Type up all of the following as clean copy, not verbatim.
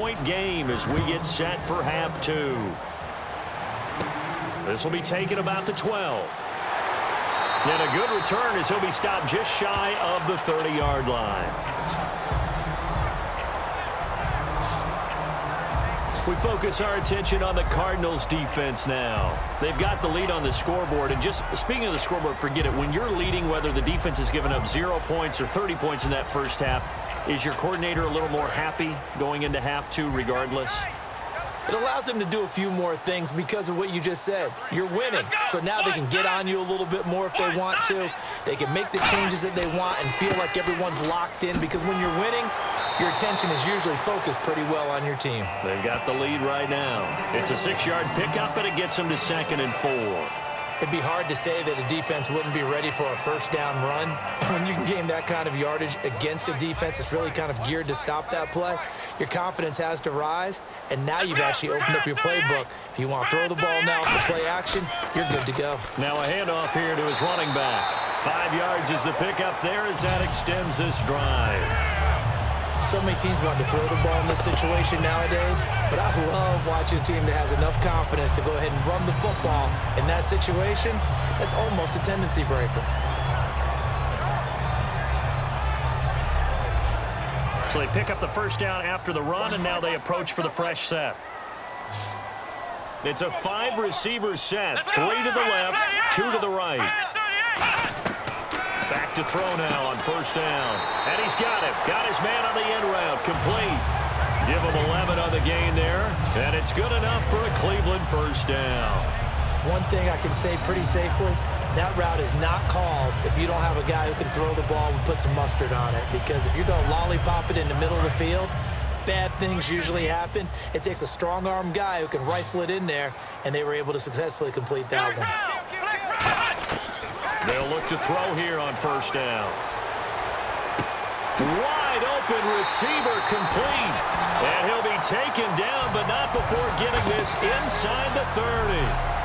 2-point game as we get set for half two. This will be taken about the 12. And a good return as he'll be stopped just shy of the 30-yard line. We focus our attention on the Cardinals defense now. They've got the lead on the scoreboard. And just speaking of the scoreboard, forget it. When you're leading, whether the defense has given up 0 points or 30 points in that first half, is your coordinator a little more happy going into half two regardless? It allows them to do a few more things because of what you just said. You're winning, so now they can get on you a little bit more if they want to. They can make the changes that they want and feel like everyone's locked in, because when you're winning, your attention is usually focused pretty well on your team. They've got the lead right now. It's a 6-yard pickup, and it gets them to 2nd and 4. It'd be hard to say that a defense wouldn't be ready for a first down run. When you can gain that kind of yardage against a defense that's really kind of geared to stop that play, your confidence has to rise, and now you've actually opened up your playbook. If you want to throw the ball now for play action, you're good to go. Now a handoff here to his running back. 5 yards is the pickup there as that extends this drive. So many teams want to throw the ball in this situation nowadays, but I love watching a team that has enough confidence to go ahead and run the football in that situation. That's almost a tendency breaker. So they pick up the first down after the run, and now they approach for the fresh set. It's a 5-receiver set. 3 to the left, 2 to the right. Back to throw now on first down. And he's got it. Got his man on the end route. Complete. Give him 11 on the gain there. And it's good enough for a Cleveland first down. One thing I can say pretty safely, that route is not called if you don't have a guy who can throw the ball and put some mustard on it. Because if you're going to lollipop it in the middle of the field, bad things usually happen. It takes a strong-arm guy who can rifle it in there, and they were able to successfully complete that one. They'll look to throw here on first down. Wide open receiver complete. And he'll be taken down, but not before getting this inside the 30.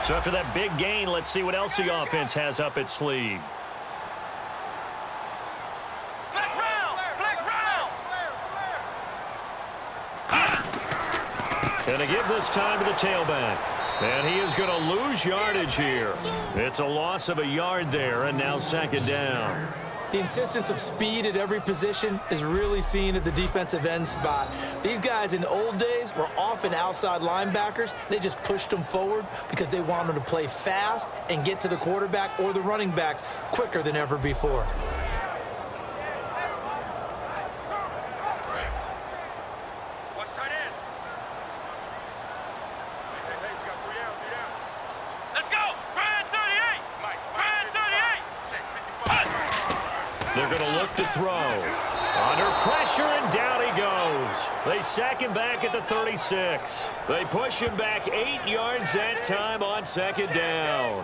So after that big gain, let's see what else the offense has up its sleeve. And they give this time to the tailback. And he is going to lose yardage here. It's a loss of a yard there, and now 2nd down. The insistence of speed at every position is really seen at the defensive end spot. These guys in the old days were often outside linebackers. They just pushed them forward because they wanted to play fast and get to the quarterback or the running backs quicker than ever before. They're going to look to throw. Under pressure, and down he goes. They sack him back at the 36. They push him back 8 yards that time on 2nd down.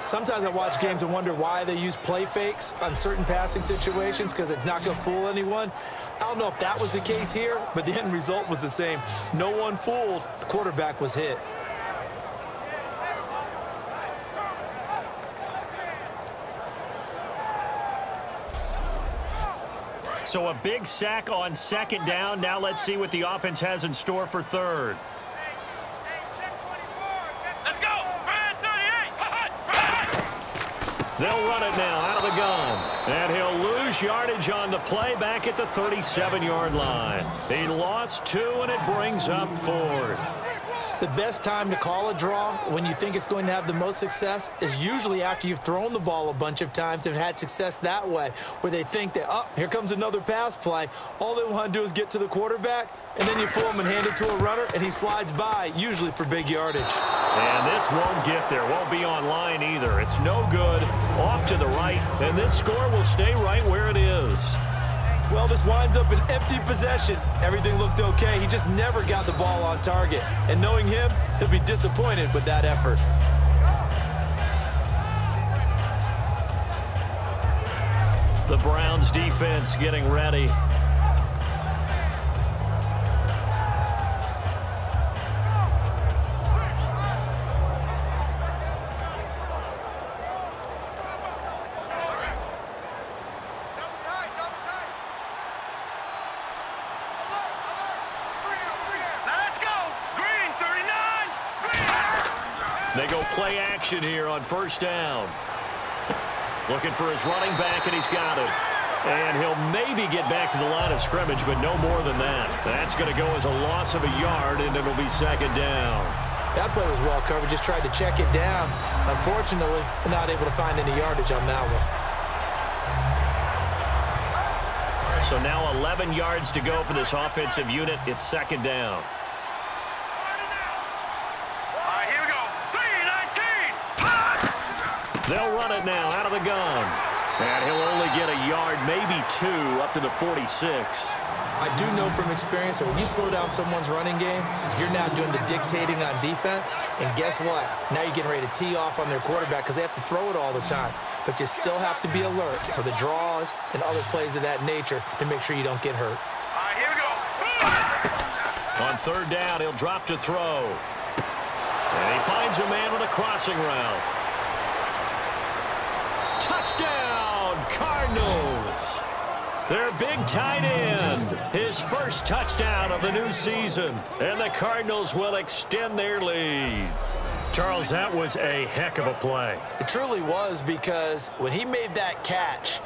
Sometimes I watch games and wonder why they use play fakes on certain passing situations, because it's not going to fool anyone. I don't know if that was the case here, but the end result was the same. No one fooled. The quarterback was hit. So a big sack on 2nd down. Now let's see what the offense has in store for 3rd. Let's go! They'll run it now out of the gun. And he'll lose yardage on the play back at the 37-yard line. He lost 2, and it brings up 4th. The best time to call a draw when you think it's going to have the most success is usually after you've thrown the ball a bunch of times and had success that way, where they think that, oh, here comes another pass play. All they want to do is get to the quarterback, and then you pull him and hand it to a runner, and he slides by, usually for big yardage. And this won't get there. Won't be on line either. It's no good. Off to the right, and this score will stay right where it is. Well, this winds up an empty possession. Everything looked okay. He just never got the ball on target. And knowing him, he'll be disappointed with that effort. The Browns defense getting ready. They go play action here on first down. Looking for his running back, and he's got it. And he'll maybe get back to the line of scrimmage, but no more than that. That's going to go as a loss of a yard, and it'll be second down. That play was well covered. Just tried to check it down. Unfortunately, not able to find any yardage on that one. So now 11 yards to go for this offensive unit. It's second down. They'll run it now out of the gun. And he'll only get a yard, maybe two, up to the 46. I do know from experience that when you slow down someone's running game, you're now doing the dictating on defense. And guess what? Now you're getting ready to tee off on their quarterback because they have to throw it all the time. But you still have to be alert for the draws and other plays of that nature to make sure you don't get hurt. Here we go. On third down, he'll drop to throw. And he finds a man on a crossing route. Touchdown, Cardinals. Their big tight end, his first touchdown of the new season. And the Cardinals will extend their lead. Charles, that was a heck of a play. It truly was, because when he made that catch,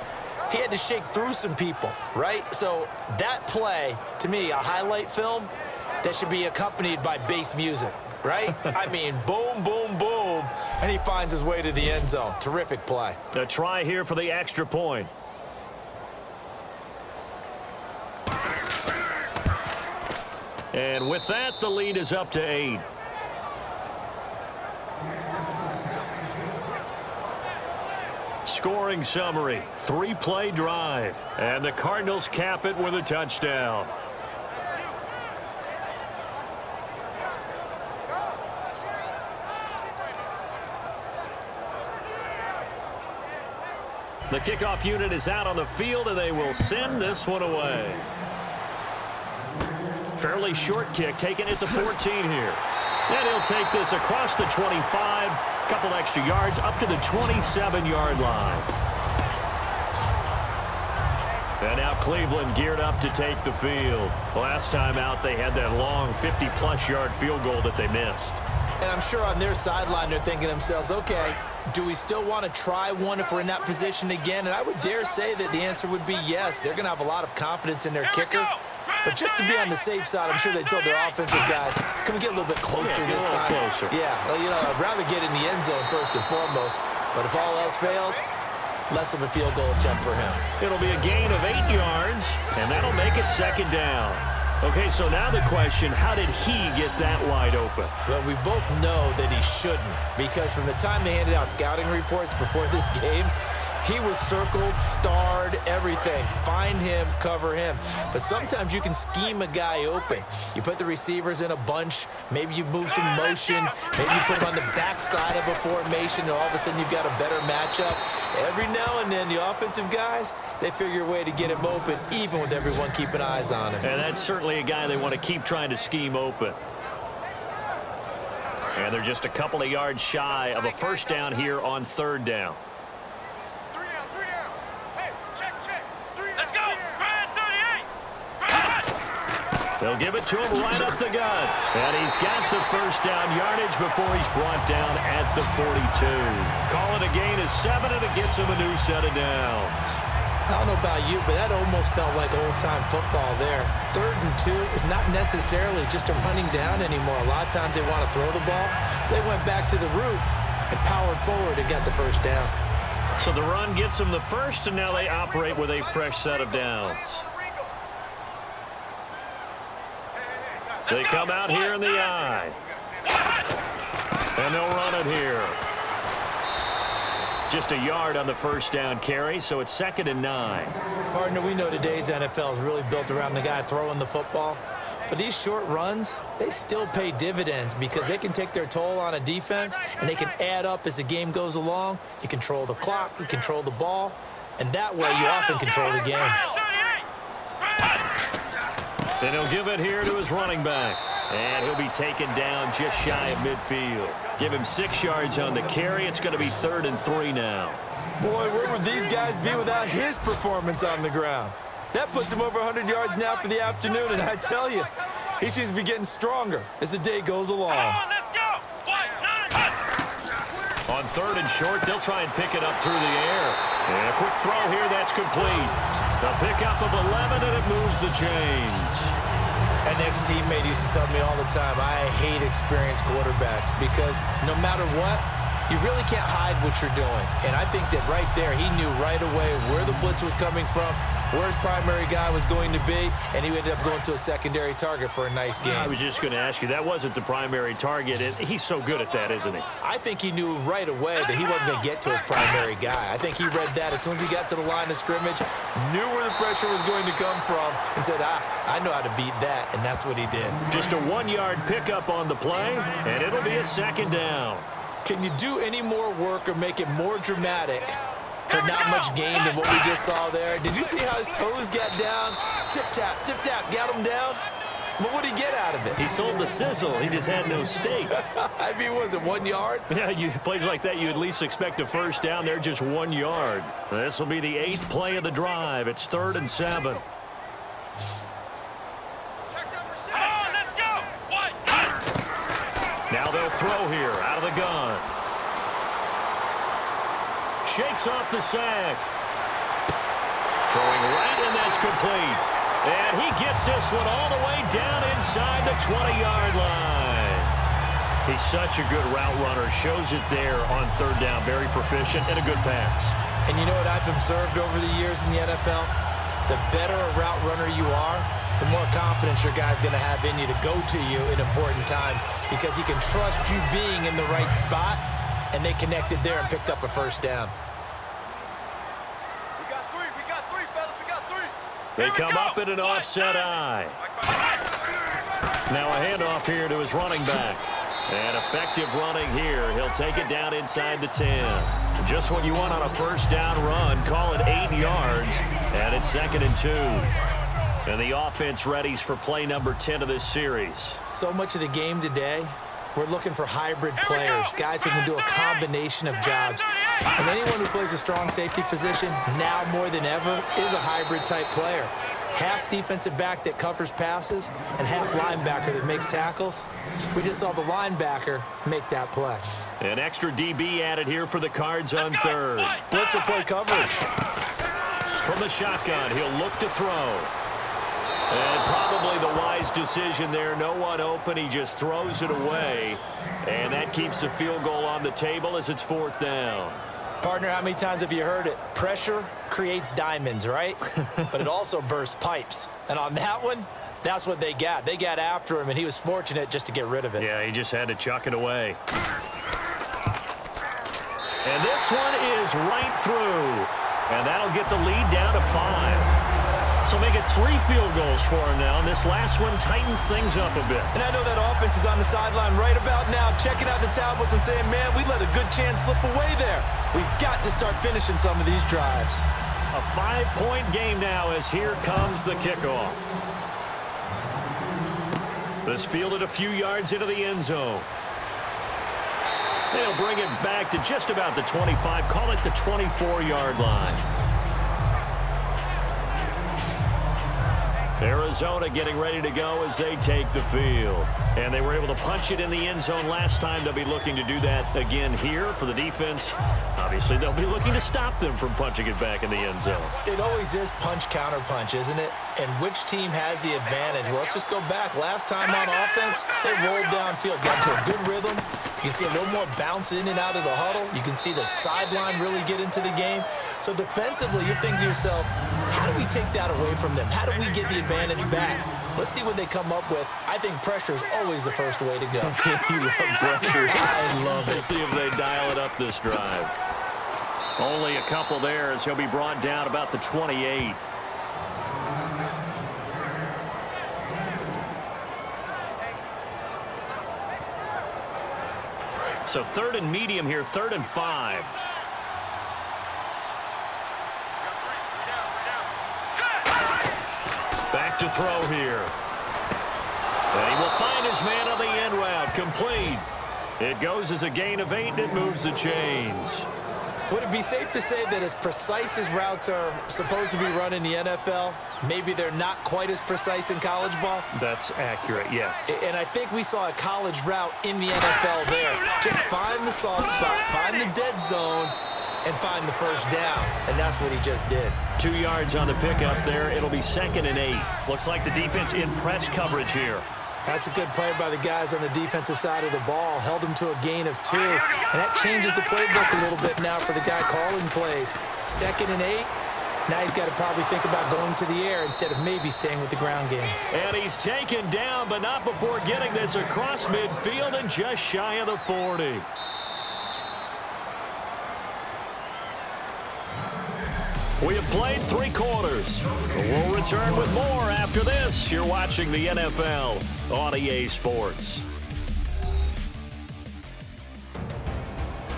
he had to shake through some people, right? So that play, to me, a highlight film that should be accompanied by bass music, right? I mean, boom, boom, boom, and he finds his way to the end zone. Terrific play. A try here for the extra point. And with that, the lead is up to 8. Scoring summary, 3-play drive. And the Cardinals cap it with a touchdown. The kickoff unit is out on the field, and they will send this one away. Fairly short kick, taking it to 14 here. And he'll take this across the 25, couple extra yards, up to the 27-yard line. And now Cleveland geared up to take the field. Last time out, they had that long 50-plus yard field goal that they missed. And I'm sure on their sideline they're thinking to themselves, okay, do we still want to try one if we're in that position again? And I would dare say that the answer would be yes. They're going to have a lot of confidence in their kicker. But just to be on the safe side, I'm sure they told their offensive guys, can we get a little bit closer this time? Closer. Yeah, well, you know, I'd rather get in the end zone first and foremost. But if all else fails, less of a field goal attempt for him. It'll be a gain of 8 yards, and that'll make it second down. Okay, so now the question, how did he get that wide open? Well, we both know that he shouldn't, because from the time they handed out scouting reports before this game, he was circled, starred, everything. Find him, cover him. But sometimes you can scheme a guy open. You put the receivers in a bunch. Maybe you move some motion. Maybe you put them on the backside of a formation, and all of a sudden you've got a better matchup. Every now and then, the offensive guys, they figure a way to get him open, even with everyone keeping eyes on him. And that's certainly a guy they want to keep trying to scheme open. And they're just a couple of yards shy of a first down here on third down. They'll give it to him right up the gut. And he's got the first down yardage before he's brought down at the 42. Call it a gain of 7, and it gets him a new set of downs. I don't know about you, but that almost felt like old-time football there. 3rd and 2 is not necessarily just a running down anymore. A lot of times they want to throw the ball. They went back to the roots and powered forward and got the first down. So the run gets them the first, and now they operate with a fresh set of downs. They come out here in the eye. And they'll run it here. Just a yard on the first down carry, so it's 2nd and 9. Partner, we know today's NFL is really built around the guy throwing the football. But these short runs, they still pay dividends because they can take their toll on a defense, and they can add up as the game goes along. You control the clock, you control the ball. And that way, you often control the game. And he'll give it here to his running back. And he'll be taken down just shy of midfield. Give him 6 yards on the carry. It's going to be 3rd and 3 now. Boy, where would these guys be without his performance on the ground? That puts him over 100 yards now for the afternoon, and I tell you, he seems to be getting stronger as the day goes along. On 3rd and short, they'll try and pick it up through the air. And a quick throw here, that's complete. The pickup of 11, and it moves the chains. An ex-teammate used to tell me all the time, I hate experienced quarterbacks because no matter what, you really can't hide what you're doing. And I think that right there, he knew right away where the blitz was coming from, where his primary guy was going to be, and he ended up going to a secondary target for a nice game. I was just going to ask you, that wasn't the primary target, and he's so good at that, isn't he? I think he knew right away that he wasn't going to get to his primary guy. I think he read that as soon as he got to the line of scrimmage, knew where the pressure was going to come from, and said, I know how to beat that, and that's what he did. Just a 1-yard pickup on the play, and it'll be a 2nd down. Can you do any more work or make it more dramatic for not much gain than what we just saw there? Did you see how his toes got down? Tip-tap, got him down. But what did he get out of it? He sold the sizzle. He just had no steak. I mean, was it 1 yard? Yeah, plays like that, you at least expect a first down. They're just 1 yard. This will be the 8th play of the drive. It's 3rd and 7. Now they'll throw here out of the gun. Shakes off the sack. Throwing right, and that's complete. And he gets this one all the way down inside the 20-yard line. He's such a good route runner. Shows it there on 3rd down. Very proficient and a good pass. And you know what I've observed over the years in the NFL? The better a route runner you are, the more confidence your guy's going to have in you to go to you in important times because he can trust you being in the right spot, and they connected there and picked up a first down. We got three, fellas. We got 3. They come up in an offset eye. Now a handoff here to his running back. And effective running here. He'll take it down inside the 10. Just what you want on a first down run. Call it 8 yards. And it's 2nd and 2. And the offense readies for play number 10 of this series. So much of the game today, we're looking for hybrid players, guys who can do a combination of jobs. And anyone who plays a strong safety position, now more than ever, is a hybrid-type player. Half defensive back that covers passes and half linebacker that makes tackles. We just saw the linebacker make that play. An extra DB added here for the Cards on 3rd. Blitz will play coverage. From the shotgun, he'll look to throw. And probably the wise decision there. No one open. He just throws it away. And that keeps the field goal on the table as it's 4th down. Partner, how many times have you heard it? Pressure creates diamonds, right? But it also bursts pipes. And on that one, that's what they got. They got after him, and he was fortunate just to get rid of it. Yeah, he just had to chuck it away. And this one is right through. And that'll get the lead down to 5. So make it 3 field goals for him now, and this last one tightens things up a bit. And I know that offense is on the sideline right about now, checking out the tablets and saying, man, we let a good chance slip away there. We've got to start finishing some of these drives. A 5-point game now as here comes the kickoff. This fielded a few yards into the end zone. They'll bring it back to just about the 25, call it the 24-yard line. Arizona getting ready to go as they take the field. And they were able to punch it in the end zone last time. They'll be looking to do that again here for the defense. Obviously, they'll be looking to stop them from punching it back in the end zone. It always is punch-counter-punch, isn't it? And which team has the advantage? Well, let's just go back. Last time on offense, they rolled downfield, got to a good rhythm. You can see a little more bounce in and out of the huddle. You can see the sideline really get into the game. So defensively, you're thinking to yourself, how do we take that away from them? How do we get the advantage back? Let's see what they come up with. I think pressure is always the first way to go. You love pressure. I love it. Let's see if they dial it up this drive. Only a couple there as he'll be brought down about the 28. So 3rd and medium here, 3rd and 5. throw here. And he will find his man on the end route. Complete. It goes as a gain of 8, and it moves the chains. Would it be safe to say that as precise as routes are supposed to be run in the NFL, maybe they're not quite as precise in college ball? That's accurate, yeah. And I think we saw a college route in the NFL there. Just find the soft spot, find the dead zone, and find the first down. And that's what he just did. 2 yards on the pickup there. It'll be 2nd and 8. Looks like the defense in press coverage here. That's a good play by the guys on the defensive side of the ball. Held him to a gain of 2. And that changes the playbook a little bit now for the guy calling plays. 2nd and 8. Now he's got to probably think about going to the air instead of maybe staying with the ground game. And he's taken down, but not before getting this across midfield and just shy of the 40. We have played 3 quarters. We'll return with more after this. You're watching the NFL on EA Sports.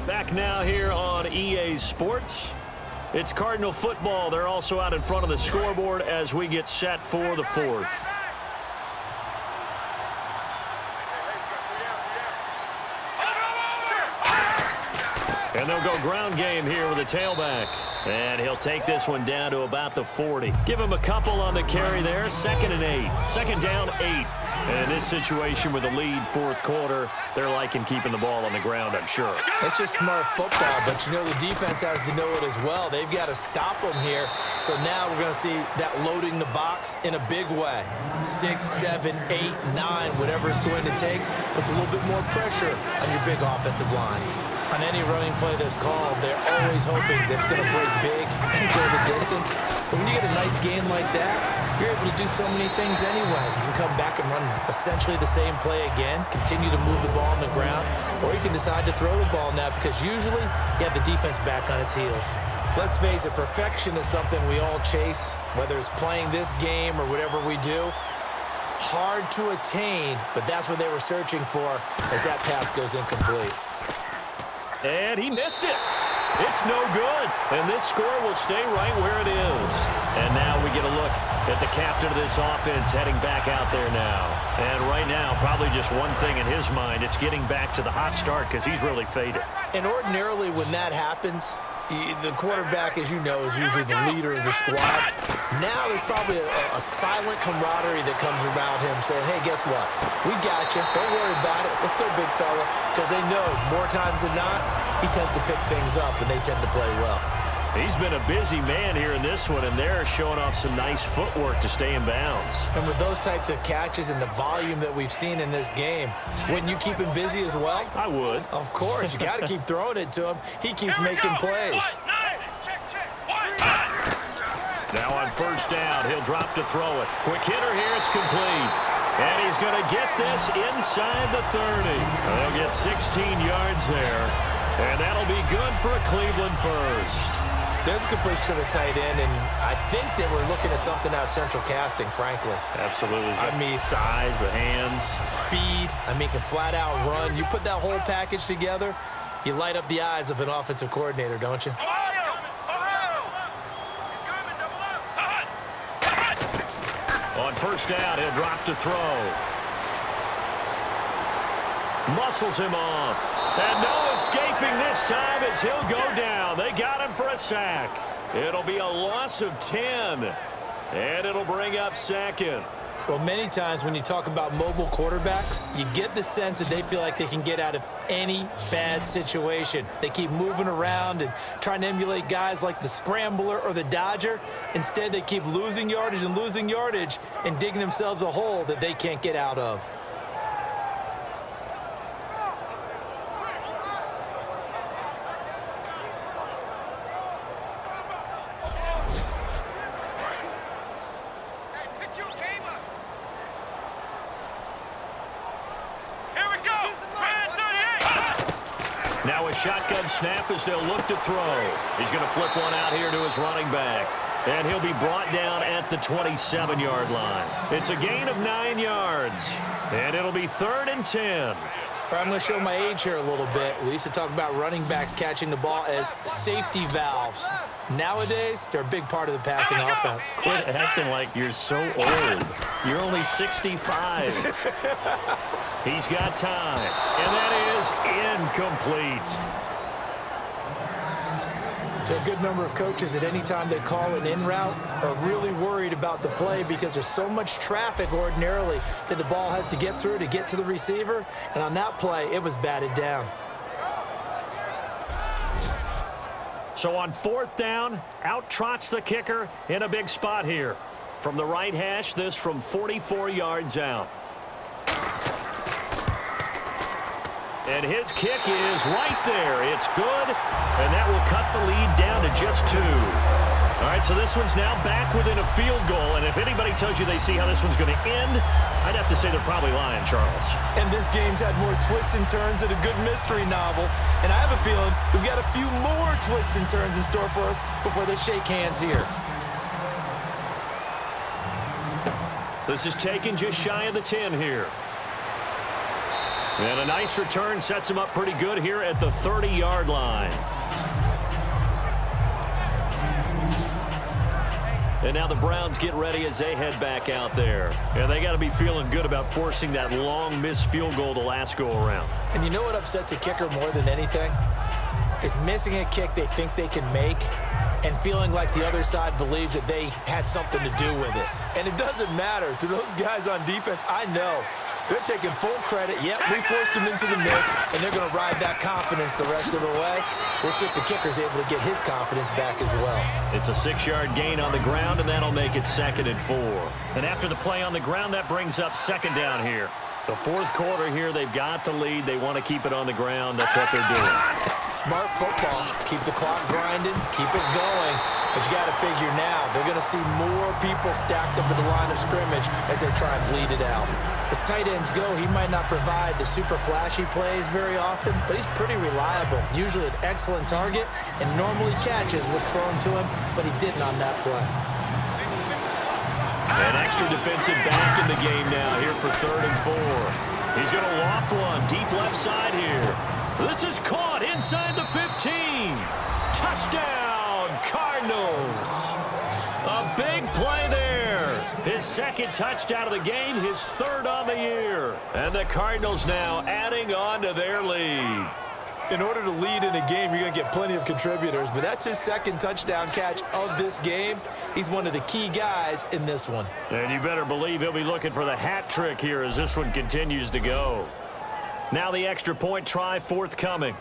Back now here on EA Sports. It's Cardinal football. They're also out in front of the scoreboard as we get set for the 4th. And they'll go ground game here with a tailback. And he'll take this one down to about the 40. Give him a couple on the carry there. 2nd and 8. 2nd down, 8. And in this situation with a lead 4th quarter, they're liking keeping the ball on the ground, I'm sure. It's just smart football, but you know the defense has to know it as well. They've got to stop them here. So now we're going to see that loading the box in a big way. 6, 7, 8, 9, whatever it's going to take, puts a little bit more pressure on your big offensive line. On any running play that's called, they're always hoping that's going to break big and go the distance. But when you get a nice game like that, you're able to do so many things anyway. You can come back and run essentially the same play again, continue to move the ball on the ground, or you can decide to throw the ball now because usually you have the defense back on its heels. Let's face it, perfection is something we all chase, whether it's playing this game or whatever we do. Hard to attain, but that's what they were searching for as that pass goes incomplete. And he missed it. It's no good. And this score will stay right where it is. And now we get a look at the captain of this offense heading back out there now. And right now, probably just one thing in his mind. It's getting back to the hot start because he's really faded. And ordinarily when that happens, the quarterback, as you know, is usually the leader of the squad. Now there's probably a silent camaraderie that comes around him saying, hey, guess what? We got you. Don't worry about it. Let's go, big fella. Because they know more times than not, he tends to pick things up, and they tend to play well. He's been a busy man here in this one, and they're showing off some nice footwork to stay in bounds. And with those types of catches and the volume that we've seen in this game, wouldn't you keep him busy as well? I would. Of course. You got to keep throwing it to him. He keeps making plays. Now on 1st down, he'll drop to throw it. Quick hitter here, it's complete. And he's going to get this inside the 30. They'll get 16 yards there. And that'll be good for a Cleveland first. There's a good push to the tight end, and I think that we're looking at something out of central casting, frankly. Absolutely. I mean, size, the hands. Speed. I mean, can flat out run. You put that whole package together, you light up the eyes of an offensive coordinator, don't you? On 1st down, he'll drop to throw. Muscles him off. And no escaping this time as he'll go down. They got him for a sack. It'll be a loss of 10. And it'll bring up 2nd. Well, many times when you talk about mobile quarterbacks, you get the sense that they feel like they can get out of any bad situation. They keep moving around and trying to emulate guys like the scrambler or the dodger. Instead, they keep losing yardage and digging themselves a hole that they can't get out of. Now a shotgun snap as they'll look to throw. He's going to flip one out here to his running back. And he'll be brought down at the 27-yard line. It's a gain of 9 yards. And it'll be 3rd and 10. I'm going to show my age here a little bit. We used to talk about running backs catching the ball as safety valves. Nowadays, they're a big part of the passing offense. Quit acting like you're so old. You're only 65. He's got time, and that is incomplete. There are a good number of coaches that any time they call an in route are really worried about the play because there's so much traffic ordinarily that the ball has to get through to get to the receiver. And on that play, it was batted down. So on 4th down, out trots the kicker in a big spot here. From the right hash, this from 44 yards out. And his kick is right there. It's good, and that will cut the lead down to just 2. All right, so this one's now back within a field goal, and if anybody tells you they see how this one's going to end, I'd have to say they're probably lying, Charles. And this game's had more twists and turns than a good mystery novel, and I have a feeling we've got a few more twists and turns in store for us before they shake hands here. This is taken just shy of the 10 here. And a nice return sets him up pretty good here at the 30-yard line. And now the Browns get ready as they head back out there. And they got to be feeling good about forcing that long missed field goal the last go-around. And you know what upsets a kicker more than anything? Is missing a kick they think they can make and feeling like the other side believes that they had something to do with it. And it doesn't matter. To those guys on defense, I know. They're taking full credit. Yep, we forced him into the miss, and they're going to ride that confidence the rest of the way. We'll see if the kicker's able to get his confidence back as well. It's a 6-yard gain on the ground, and that'll make it 2nd and 4. And after the play on the ground, that brings up 2nd down here. The 4th quarter here, they've got the lead. They want to keep it on the ground. That's what they're doing. Smart football. Keep the clock grinding. Keep it going. But you got to figure now, they're going to see more people stacked up at the line of scrimmage as they try and bleed it out. As tight ends go, he might not provide the super flashy plays very often, but he's pretty reliable. Usually an excellent target and normally catches what's thrown to him, but he didn't on that play. An extra defensive back in the game now here for 3rd and 4. He's going to loft one deep left side here. This is caught inside the 15. Touchdown, Cardinals. A big play there. His 2nd touchdown of the game, his 3rd on the year. And the Cardinals now adding on to their lead. In order to lead in a game, you're going to get plenty of contributors, but that's his 2nd touchdown catch of this game. He's one of the key guys in this one. And you better believe he'll be looking for the hat trick here as this one continues to go. Now the extra point try forthcoming.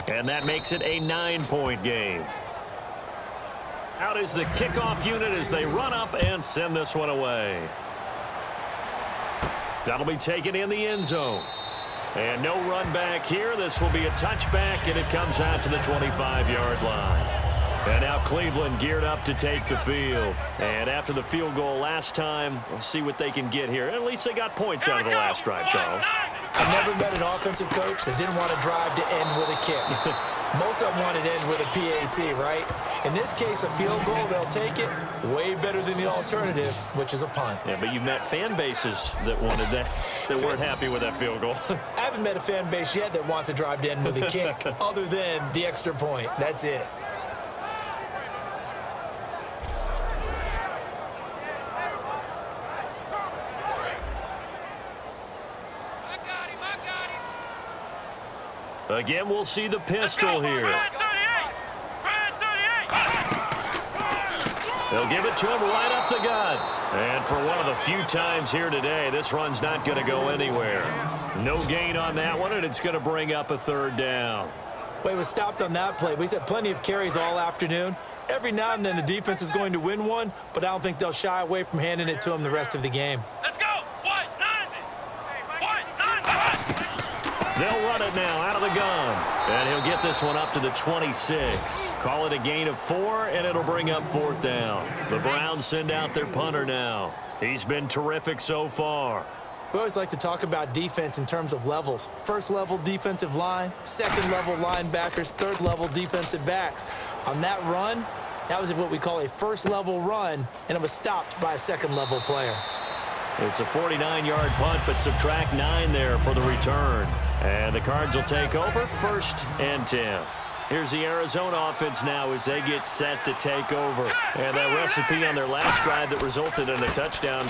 And that makes it a 9-point game. Out is the kickoff unit as they run up and send this one away. That'll be taken in the end zone. And no run back here. This will be a touchback, and it comes out to the 25-yard line. And now Cleveland geared up to take the field. And after the field goal last time, we'll see what they can get here. At least they got points out of the last drive, Charles. I've never met an offensive coach that didn't want to drive to end with a kick. Most of them want it to end with a PAT, right? In this case, a field goal, they'll take it. Way better than the alternative, which is a punt. Yeah, but you've met fan bases that wanted that, that weren't happy with that field goal. I haven't met a fan base yet that wants to drive to end with a kick other than the extra point. That's it. Again, we'll see the pistol here. They'll give it to him right up the gut. And for one of the few times here today, this run's not going to go anywhere. No gain on that one, and it's going to bring up a 3rd down. Well, he was stopped on that play. He's had plenty of carries all afternoon. Every now and then the defense is going to win one, but I don't think they'll shy away from handing it to him the rest of the game. Let's go. 190. 190. They'll run it now out of the gun. And he'll get this one up to the 26. Call it a gain of 4, and it'll bring up 4th down. The Browns send out their punter now. He's been terrific so far. We always like to talk about defense in terms of levels. 1st level defensive line, 2nd level linebackers, 3rd level defensive backs. On that run, that was what we call a 1st level run, and it was stopped by a 2nd level player. It's a 49-yard punt, but subtract 9 there for the return. And the Cards will take over, 1st and 10. Here's the Arizona offense now as they get set to take over. And that recipe on their last drive that resulted in a touchdown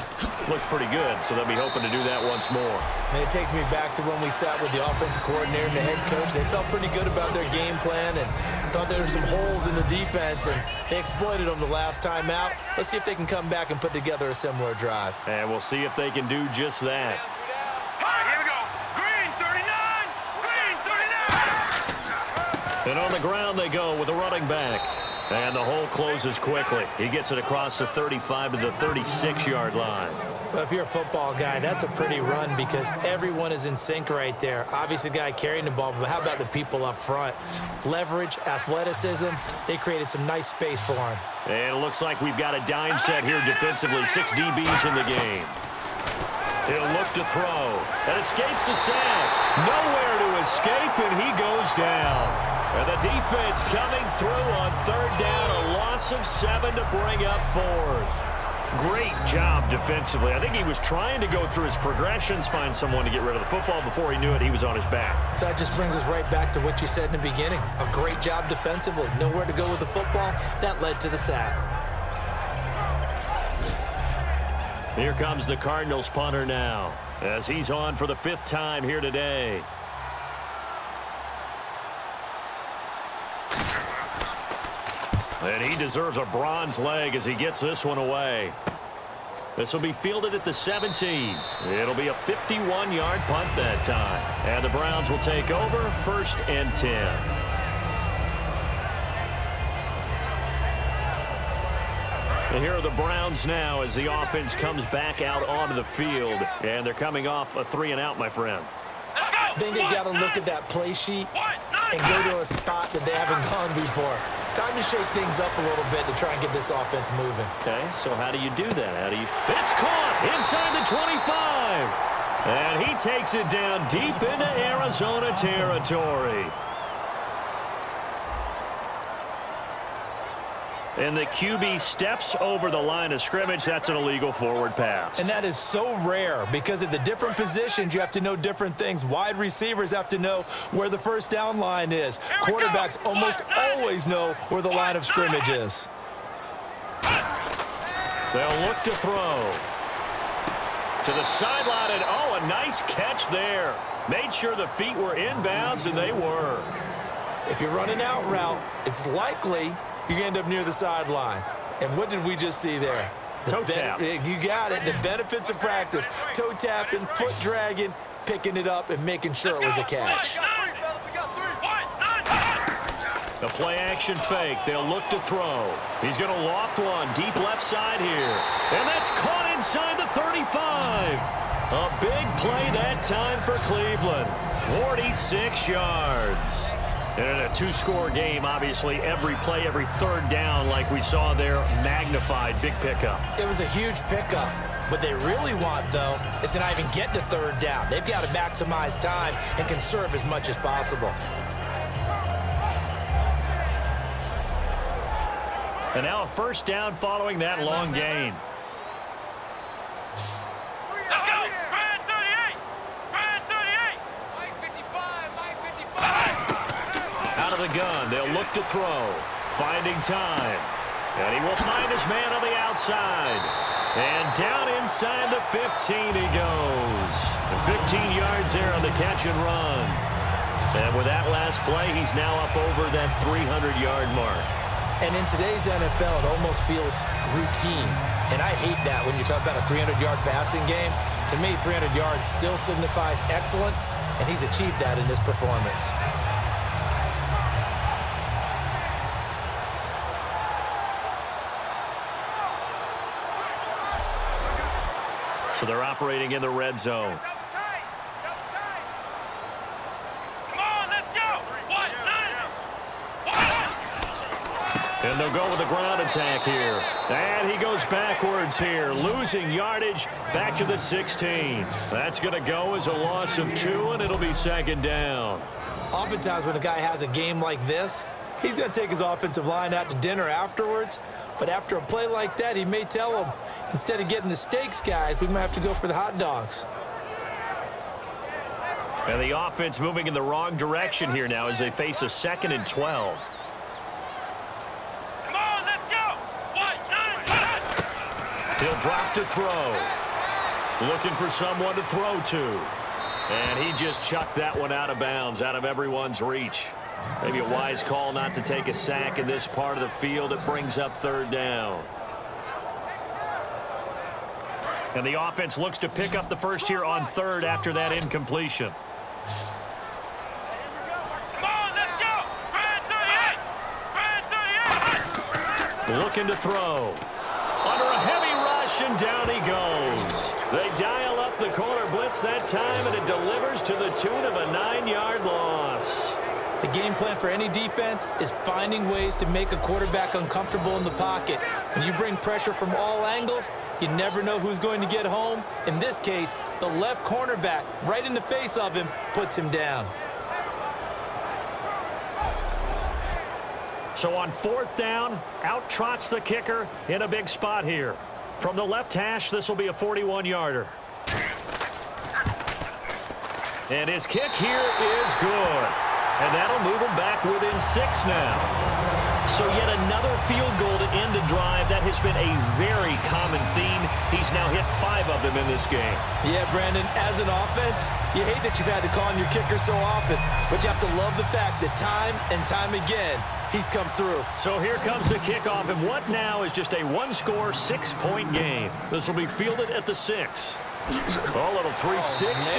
looked pretty good, so they'll be hoping to do that once more. And it takes me back to when we sat with the offensive coordinator and the head coach. They felt pretty good about their game plan and thought there were some holes in the defense, and they exploited them the last time out. Let's see if they can come back and put together a similar drive. And we'll see if they can do just that. And on the ground they go with a running back. And the hole closes quickly. He gets it across the 35 to the 36-yard line. Well, if you're a football guy, that's a pretty run because everyone is in sync right there. Obviously, the guy carrying the ball, but how about the people up front? Leverage, athleticism, they created some nice space for him. And it looks like we've got a dime set here defensively. 6 DBs in the game. He'll look to throw. And escapes the sack. Nowhere to escape, and he goes down. And the defense coming through on 3rd down. A loss of 7 to bring up 4th. Great job defensively. I think he was trying to go through his progressions, find someone to get rid of the football. Before he knew it, he was on his back. So that just brings us right back to what you said in the beginning. A great job defensively. Nowhere to go with the football. That led to the sack. Here comes the Cardinals punter now as he's on for the 5th time here today. And he deserves a bronze leg as he gets this one away. This will be fielded at the 17. It'll be a 51-yard punt that time. And the Browns will take over, 1st and 10. And here are the Browns now as the offense comes back out onto the field. And they're coming off a 3-and-out, my friend. I think they got to look at that play sheet and go to a spot that they haven't gone before. Time to shake things up a little bit to try and get this offense moving. Okay, so how do you do that? It's caught inside the 25. And he takes it down deep into Arizona territory. And the QB steps over the line of scrimmage. That's an illegal forward pass. And that is so rare because at the different positions, you have to know different things. Wide receivers have to know where the 1st down line is. Quarterbacks almost always know where the line of scrimmage is. They'll look to throw. To the sideline, and a nice catch there. Made sure the feet were inbounds, and they were. If you're running out route, it's likely you're going to end up near the sideline. And what did we just see there? Toe tap. You got it. The benefits of practice. Toe tapping, foot dragging, picking it up, and making sure it was a catch. The play action fake. They'll look to throw. He's going to loft one deep left side here. And that's caught inside the 35. A big play that time for Cleveland. 46 yards. And in a 2-score game, obviously, every play, every 3rd down, like we saw there, magnified. Big pickup. It was a huge pickup. What they really want, though, is to not even get to 3rd down. They've got to maximize time and conserve as much as possible. And now a 1st down following that long gain. Let's go! Brand 38! Brand 38! Mike 55! Mike 55! Out of the gun, they'll look to throw. Finding time. And he will find his man on the outside. And down inside the 15 he goes. And 15 yards there on the catch and run. And with that last play, he's now up over that 300-yard mark. And in today's NFL, it almost feels routine. And I hate that when you talk about a 300-yard passing game. To me, 300 yards still signifies excellence, and he's achieved that in this performance. So they're operating in the red zone. And they'll go with the ground attack here. And he goes backwards here, losing yardage back to the 16. That's going to go as a loss of 2, and it'll be 2nd down. Oftentimes when a guy has a game like this, he's going to take his offensive line out to dinner afterwards. But after a play like that, he may tell them, instead of getting the steaks, guys, we might have to go for the hot dogs. And the offense moving in the wrong direction here now as they face a 2nd and 12. Come on, let's go. 1, 2, 1. He'll drop to throw. Looking for someone to throw to. And he just chucked that one out of bounds, out of everyone's reach. Maybe a wise call not to take a sack in this part of the field. It brings up 3rd down. And the offense looks to pick up the first here on 3rd after that incompletion. Come on, let's go. Brand 38. Brand 38. Looking to throw. Under a heavy rush, and down he goes. They dial up the corner blitz that time, and it delivers to the tune of a 9-yard loss. The game plan for any defense is finding ways to make a quarterback uncomfortable in the pocket. When you bring pressure from all angles, you never know who's going to get home. In this case, the left cornerback, right in the face of him, puts him down. So on 4th down, out trots the kicker in a big spot here. From the left hash, this will be a 41-yarder. And his kick here is good. And that'll move him back within 6 now. So yet another field goal to end a drive. That has been a very common theme. He's now hit 5 of them in this game. Yeah, Brandon, as an offense, you hate that you've had to call on your kicker so often, but you have to love the fact that time and time again, he's come through. So here comes the kickoff, and what now is just a 1-score, 6-point game. This will be fielded at the 6. Oh, little 360.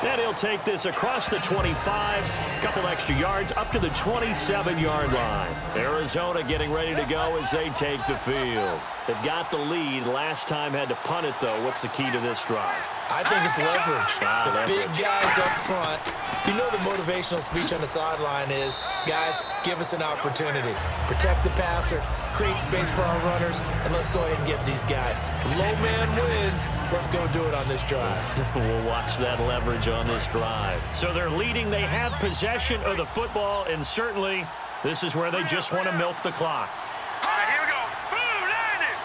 And he'll take this across the 25, a couple extra yards, up to the 27-yard line. Arizona getting ready to go as they take the field. They've got the lead. Last time had to punt it, though. What's the key to this drive? I think it's leverage. The Leverage. big guys up front. You know the motivational speech on the sideline is, guys, give us an opportunity. Protect the passer, create space for our runners, and let's go ahead and get these guys. Low man wins. Let's go do it on this drive. We'll watch that leverage on this drive. So they're leading. They have possession of the football, and certainly this is where they just want to milk the clock. All right, here we go. Boom, landed.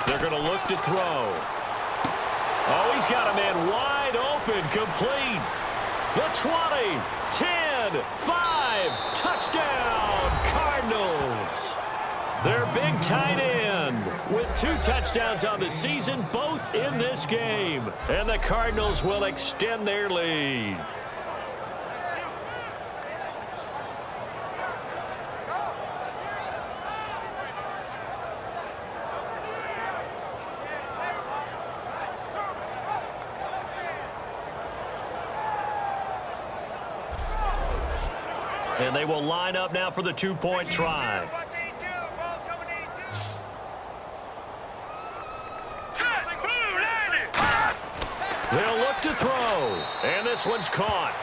They're going to look to throw. Oh, he's got a man wide open, complete. The 20, 10, 5, touchdown, Cardinals. Their big tight end with 2 touchdowns on the season, both in this game. And the Cardinals will extend their lead. And they will line up now for the 2-point try. Watch A2. Ball's coming A2. Set. Boom, landed. They'll look to throw. And this one's caught.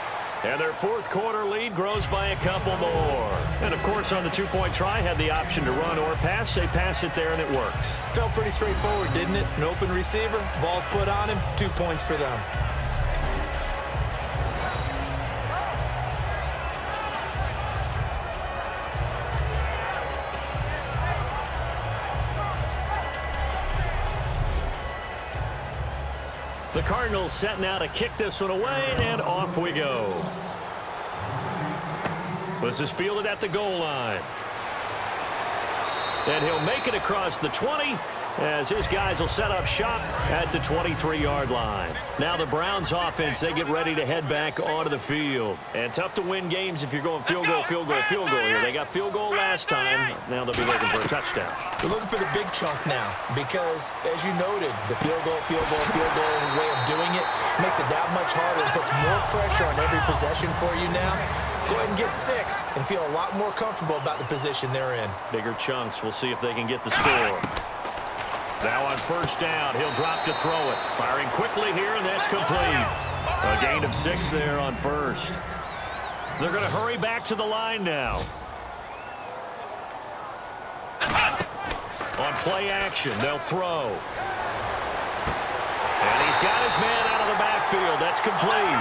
And their 4th quarter lead grows by a couple more. And, of course, on the 2-point try, had the option to run or pass. They pass it there, and it works. Felt pretty straightforward, didn't it? An open receiver, ball's put on him, 2 points for them. The Cardinals set now to kick this one away, and off we go. This is fielded at the goal line. And he'll make it across the 20 as his guys will set up shop at the 23-yard line. Now the Browns offense, they get ready to head back onto the field. And tough to win games if you're going field goal, field goal, field goal here. They got field goal last time. Now they'll be looking for a touchdown. They're looking for the big chunk now because, as you noted, the field goal way of doing it makes it that much harder and puts more pressure on every possession for you now. Go ahead and get 6 and feel a lot more comfortable about the position they're in. Bigger chunks. We'll see if they can get the score. Now on 1st down, he'll drop to throw it. Firing quickly here, and that's complete. A gain of 6 there on 1st. They're going to hurry back to the line now. On play action, they'll throw. And he's got his man out of the backfield. That's complete.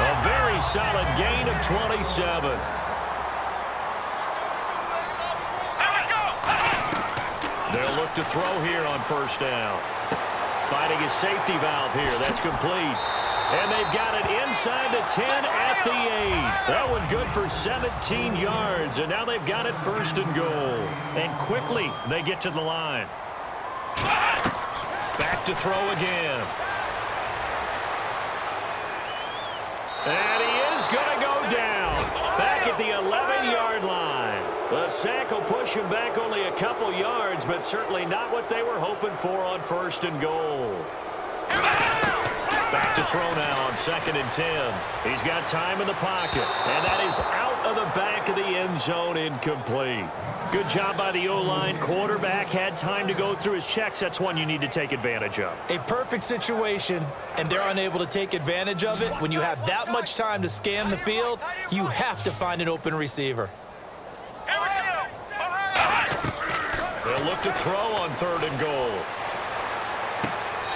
A very solid gain of 27. Back to throw here on first down. Finding his safety valve here. That's complete. And they've got it inside the 10 at the 8. That one good for 17 yards. And now they've got it first and goal. And quickly they get to the line. Back to throw again. And he is going to go down. Back at the 11-yard line. The sack will push him back only a couple yards, but certainly not what they were hoping for on first and goal. Back to throw now on 2nd and 10. He's got time in the pocket, and that is out of the back of the end zone, incomplete. Good job by the O-line. Quarterback had time to go through his checks. That's one you need to take advantage of. A perfect situation, and they're unable to take advantage of it. When you have that much time to scan the field, you have to find an open receiver. They'll look to throw on 3rd and goal.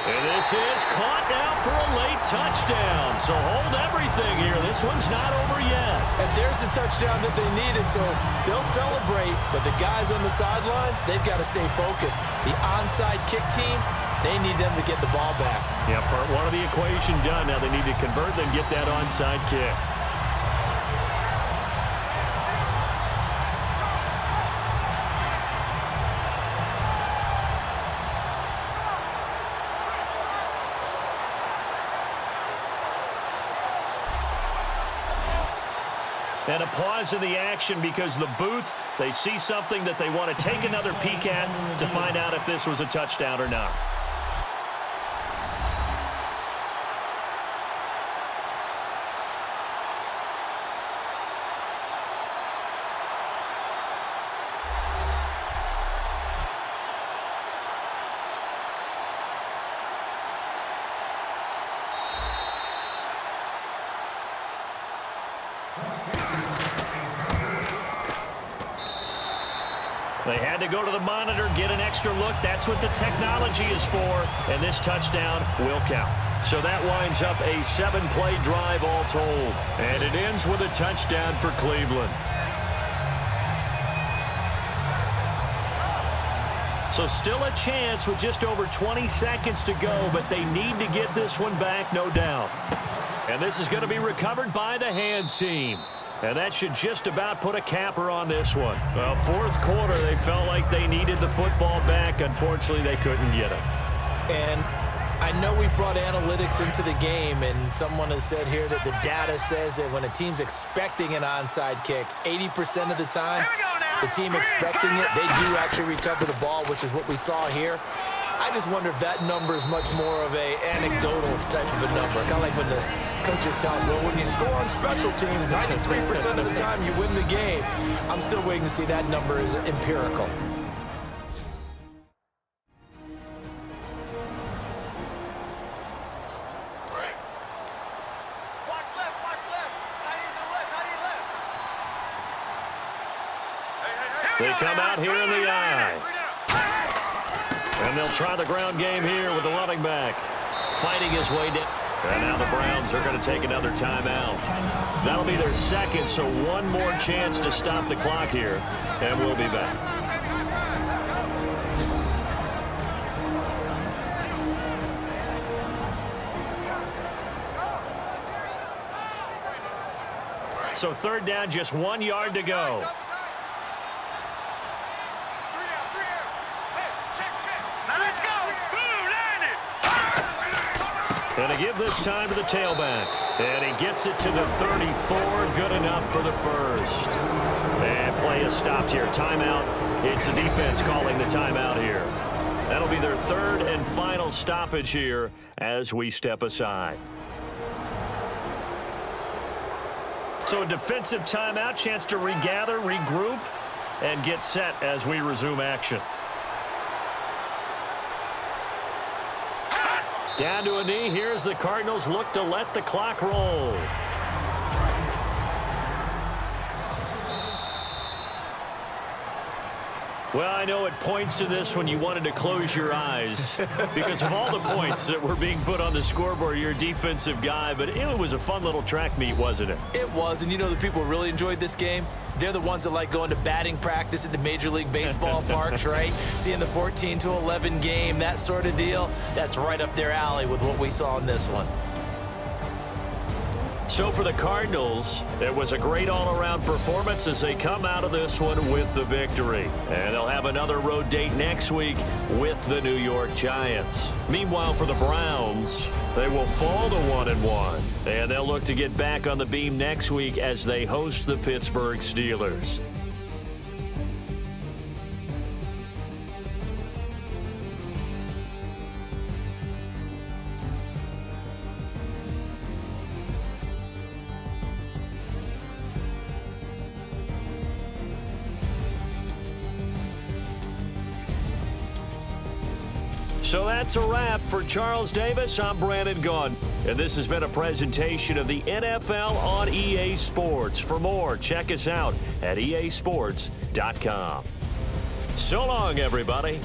And this is caught now for a late touchdown. So hold everything here. This one's not over yet. And there's the touchdown that they needed, so they'll celebrate. But the guys on the sidelines, they've got to stay focused. The onside kick team, they need them to get the ball back. Yeah, part one of the equation done. Now they need to convert and get that onside kick. And a pause in the action because the booth, they see something that they want to take another peek at to find out if this was a touchdown or not. They had to go to the monitor, get an extra look. That's what the technology is for, and this touchdown will count. So that winds up a 7-play drive all told, and it ends with a touchdown for Cleveland. So still a chance with just over 20 seconds to go, but they need to get this one back, no doubt. And this is going to be recovered by the hands team. And that should just about put a capper on this one. Well, 4th quarter, they felt like they needed the football back. Unfortunately, they couldn't get it. And I know we've brought analytics into the game, and someone has said here that the data says that when a team's expecting an onside kick, 80% of the time, the team expecting it, they do actually recover the ball, which is what we saw here. I just wonder if that number is much more of a anecdotal type of a number. Kind of like when the coaches tell us, well, when you score on special teams, 93% of the time you win the game. I'm still waiting to see that number is empirical. They come out here in the eye. And they'll try the ground game here with the running back. Fighting his way down. And now the Browns are going to take another timeout. That'll be their second, so one more chance to stop the clock here. And we'll be back. So 3rd down, just 1 yard to go. And to give this time to the tailback. And he gets it to the 34. Good enough for the first. And play is stopped here. Timeout. It's the defense calling the timeout here. That'll be their 3rd and final stoppage here as we step aside. So a defensive timeout, chance to regather, regroup, and get set as we resume action. Down to a knee. Here's the Cardinals look to let the clock roll. Well, I know at points in this when you wanted to close your eyes because of all the points that were being put on the scoreboard. You're a defensive guy, but it was a fun little track meet, wasn't it? It was, and you know the people who really enjoyed this game? They're the ones that like going to batting practice at the Major League Baseball parks, right? Seeing the 14-11 game, that sort of deal, that's right up their alley with what we saw in this one. So for the Cardinals, it was a great all-around performance as they come out of this one with the victory. And they'll have another road date next week with the New York Giants. Meanwhile, for the Browns, they will fall to 1-1. And they'll look to get back on the beam next week as they host the Pittsburgh Steelers. So that's a wrap. For Charles Davis, I'm Brandon Gaudin. And this has been a presentation of the NFL on EA Sports. For more, check us out at easports.com. So long, everybody.